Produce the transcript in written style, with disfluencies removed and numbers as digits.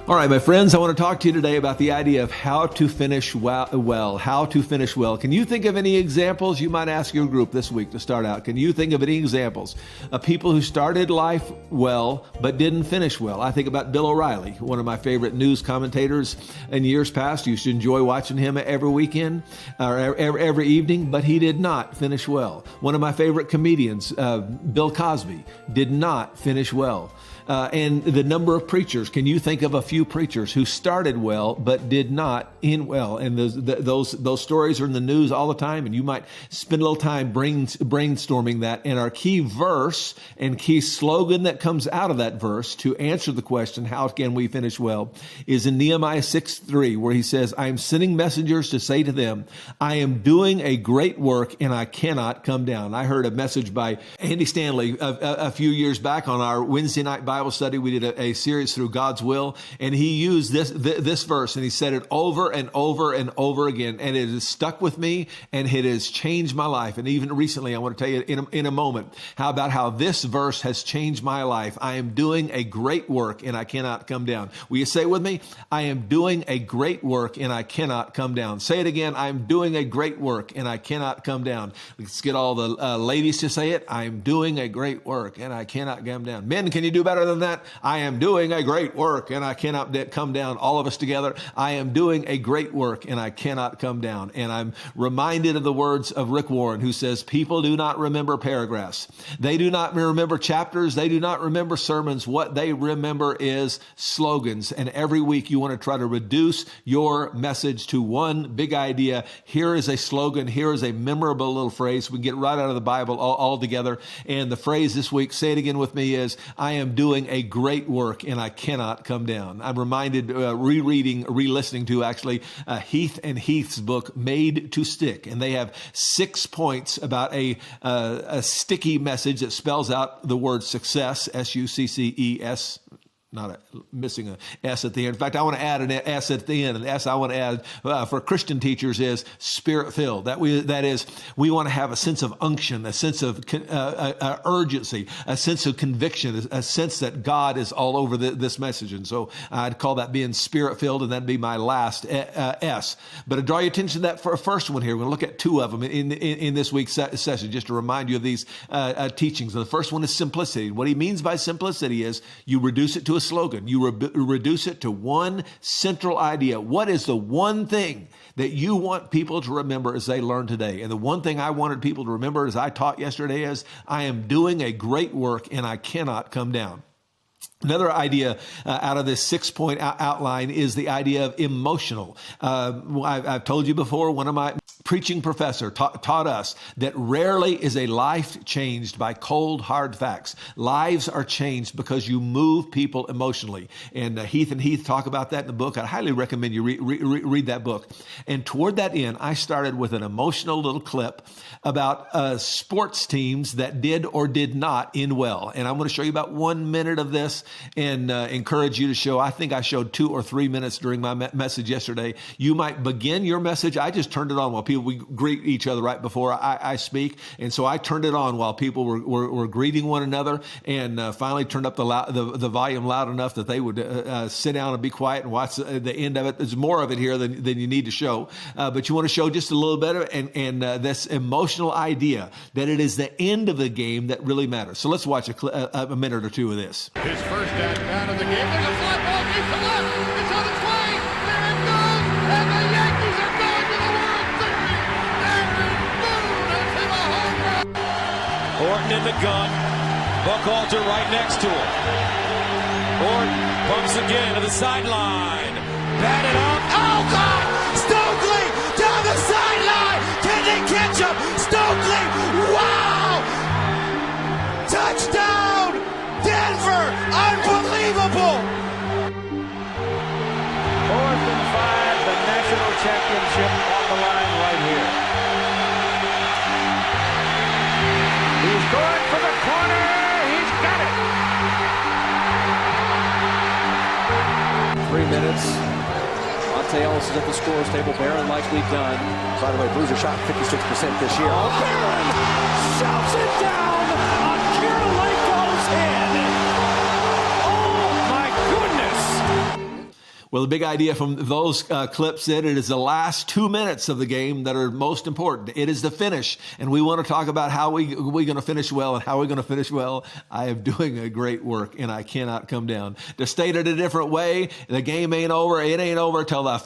All right, my friends, I want to talk to you today about the idea of how to finish well. How to finish well. Can you think of any examples? You might ask your group this week to start out. Can you think of any examples of people who started life well but didn't finish well? I think about Bill O'Reilly, one of my favorite news commentators in years past. You used to enjoy watching him every weekend or every evening, but he did not finish well. One of my favorite comedians, Bill Cosby, did not finish well. And the number of preachers, can you think of a few preachers who started well but did not end well? And those stories are in the news all the time, and you might spend a little time brainstorming that. And our key verse and key slogan that comes out of that verse to answer the question, how can we finish well, is in Nehemiah 6:3, where he says, I am sending messengers to say to them, I am doing a great work and I cannot come down. I heard a message by Andy Stanley a few years back on our Wednesday night Bible study. We did a series through God's will, and he used this verse, and he said it over and over and over again, and it has stuck with me, and it has changed my life. And even recently, I want to tell you in a moment how this verse has changed my life. I am doing a great work, and I cannot come down. Will you say it with me? I am doing a great work, and I cannot come down. Say it again. I am doing a great work, and I cannot come down. Let's get all the ladies to say it. I am doing a great work, and I cannot come down. Men, can you do better than that? I am doing a great work and I cannot come down. All of us together. I am doing a great work and I cannot come down. And I'm reminded of the words of Rick Warren, who says, people do not remember paragraphs. They do not remember chapters. They do not remember sermons. What they remember is slogans. And every week you want to try to reduce your message to one big idea. Here is a slogan. Here is a memorable little phrase. We can get right out of the Bible all together. And the phrase this week, say it again with me, is I am doing a great work and I cannot come down. I'm reminded, re-listening to actually Heath and Heath's book, Made to Stick. And they have 6 points about a sticky message that spells out the word success, S-U-C-C-E-S. Missing an S at the end. In fact, I want to add an S at the end. And the S I want to add for Christian teachers is spirit-filled. That is, we want to have a sense of unction, a sense of urgency, a sense of conviction, a sense that God is all over this message. And so I'd call that being spirit-filled, and that'd be my last S. But I draw your attention to that first one here. We're going to look at 2 of them in this week's session, just to remind you of these teachings. And the first one is simplicity. What he means by simplicity is you reduce it to a slogan. You reduce it to one central idea. What is the one thing that you want people to remember as they learn today? And the one thing I wanted people to remember as I taught yesterday is I am doing a great work and I cannot come down. Another idea out of this 6-point outline is the idea of emotional. I've told you before, one of my preaching professor taught us that rarely is a life changed by cold, hard facts. Lives are changed because you move people emotionally. And Heath and Heath talk about that in the book. I highly recommend you read that book. And toward that end, I started with an emotional little clip about sports teams that did or did not end well. And I'm going to show you about 1 minute of this and encourage you to show. I think I showed 2 or 3 minutes during my message yesterday. You might begin your message. I just turned it on while we greet each other right before I speak. And so I turned it on while people were greeting one another, and finally turned up the volume loud enough that they would sit down and be quiet and watch the end of it. There's more of it here than you need to show. But you want to show just a little bit of it, and this emotional idea that it is the end of the game that really matters. So let's watch a minute or 2 of this. His first down of the game. There's a fly ball deep to left. It's on its way. There it goes. And the Yankees are going to the World Series. Aaron Boone has hit a home run. Orton in the gun. Buchalter right next to him. Orton pumps again to the sideline. Batted up. Oh, God! Stokely down the sideline. Can they catch him? Stokely! Wow! Touchdown! Denver! Unbelievable! 4th and 5, the national championship on the line right here. He's going for the corner. He's got it. 3 minutes. Monte Ellis is at the scorer's table. Barron nicely done. By the way, Bruiser shot 56% this year. Oh, Barron shoves it down. Akira Light goes in. Oh, my goodness. Well, the big idea from those clips, it is the last 2 minutes of the game that are most important. It is the finish. And we want to talk about how we're going to finish well and how we're going to finish well. I am doing a great work and I cannot come down. To state it a different way, the game ain't over. It ain't over till the